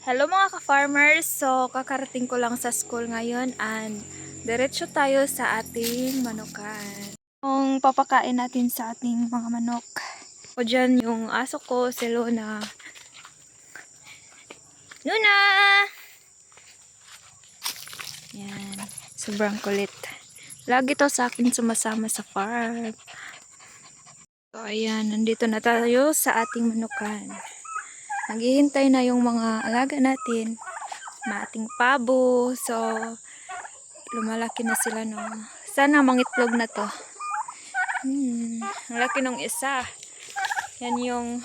Hello mga ka-farmers! So, kakarating ko lang sa school ngayon and diretso tayo sa ating manukan. Yung papakain natin sa ating mga manok. O dyan yung aso ko, si Luna. Luna! Yan. Sobrang kulit. Lagi to sa akin sumasama sa farm. So, ayan. Nandito na tayo sa ating manukan. Naghihintay na yung mga alaga natin. Mating pabo. So, lumalaki na sila, no. Sana mangitlog na to. Ang laki nung isa. Yan yung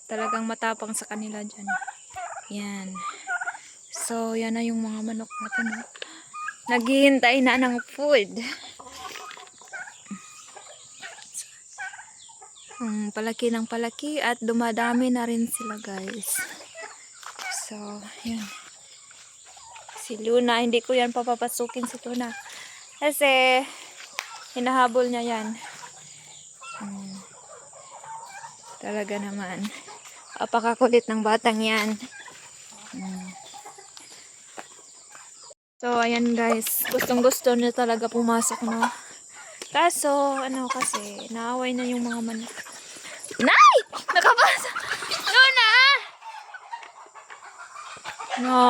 talagang matapang sa kanila dyan. Yan. So, yan na yung mga manok natin, no. Naghihintay na ng food. Palaki ng palaki at dumadami na rin sila, guys. So, yan. Si Luna, hindi ko yan papapasukin si Luna. Kasi, hinahabol niya yan. Talaga naman. Apakakulit ng batang yan. So, ayan guys. Gustong gusto niya talaga pumasok, no. Kaso, kasi, naaway na yung mga manok. Nay! Nakapasa! Luna! No.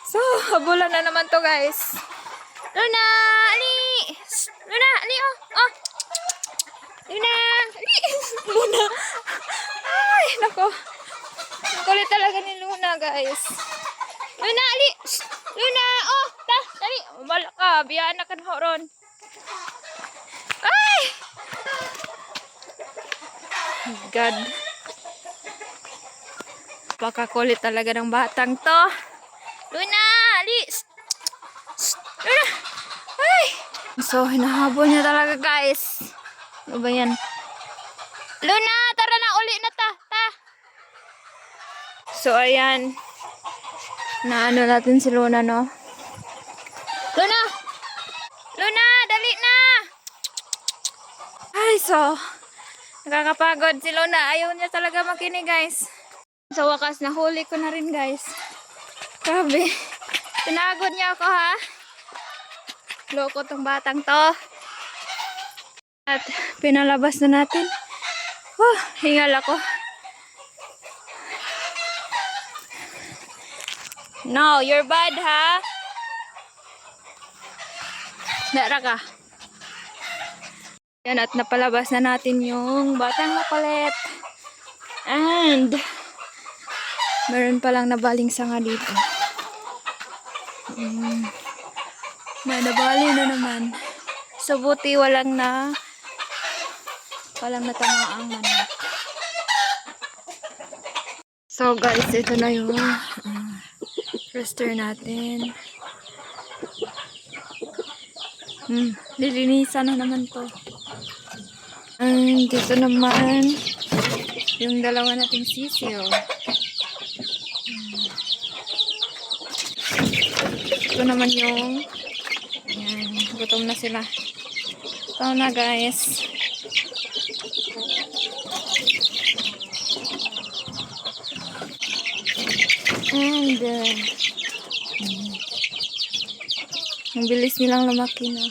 So, habulan na naman to, guys. Luna! Ali! Luna! Ali, oh! Oh! Luna! Ali! Luna! Ay, nako. Ang kulit talaga ni Luna, guys. Luna! Ali! Luna! Oh! Ta! Dali! Umala ka. Biyaan na ka na horon. Ay! God. Pakakulit talaga ng batang to. Luna! Ali! Luna! Ay! So, hinahabol niya talaga, guys. Ano ba yan? Luna! Tara na! Uli na ta! Ta! So, ayan. Naano natin si Luna, no? Luna! Luna! Dali na! Ay, so, nakakapagod si Luna. Ayaw niya talaga makinig, guys. Sa wakas, nahuli ko na rin, guys. Grabe. Pinagod niya ako, ha? Loko tong batang to. At pinalabas na natin. Hingal ako. No, you're bad, ha? Dara ka. Yan, at napalabas na natin yung batang makulit. And meron palang nabaling sanga dito. May nabali na naman. So, buti walang natamaang manok. So, guys, ito na yung rooster natin. Lilinisan na naman to. And dito naman yung dalawa nating sisiyo. Ito naman yung gutom na sila. Ito na, guys. And ang bilis nilang lumaki, na.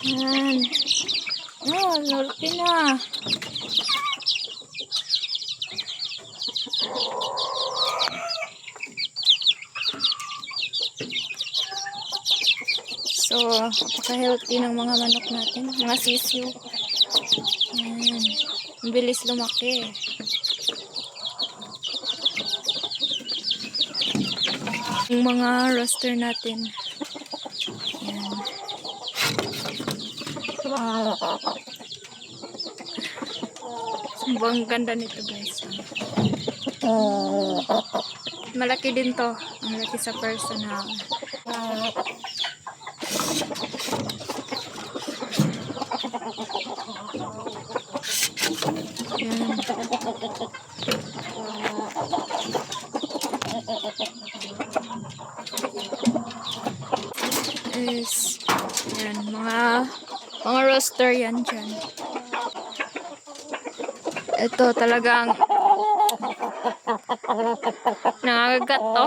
Yan. Oh, lulti na. So, napaka-healthy ng mga manok natin. Mga sisiyo. Yan. Ang bilis lumaki. Yung mga rooster natin. Yan. Ang ganda nito, guys. Malaki din to. Ang laki sa personal. Yan. Is yan, mga Mga rooster yan dyan. Ito talagang nangagat to.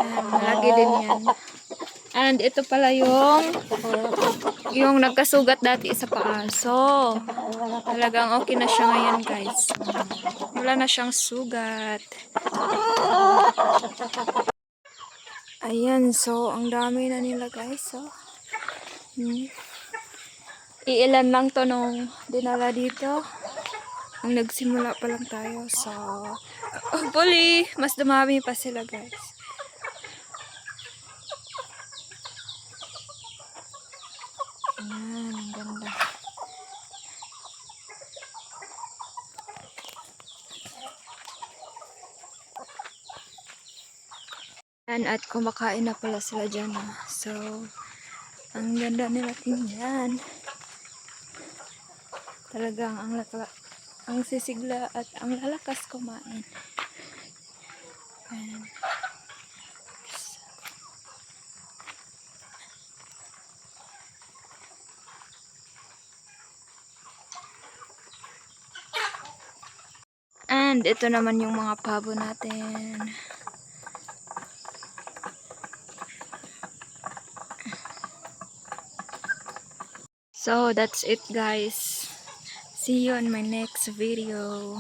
Ayan, malaki din yan. And ito pala yung nagkasugat dati sa paa. So, talagang okay na siya ngayon, guys. Wala na siyang sugat. Ayan, so ang dami na nila, guys. So, iilan lang to nung dinala dito. Ang nagsimula pa lang tayo. So, hopefully, mas dumami pa sila, guys. Ayan, ang ganda. Ayan, at kumakain na pala sila dyan. So, ang ganda nila tingnan. Talagang ang sisigla at ang lalakas kumain. Ayan. And ito naman yung mga pabo natin. So that's it, guys. See you on my next video.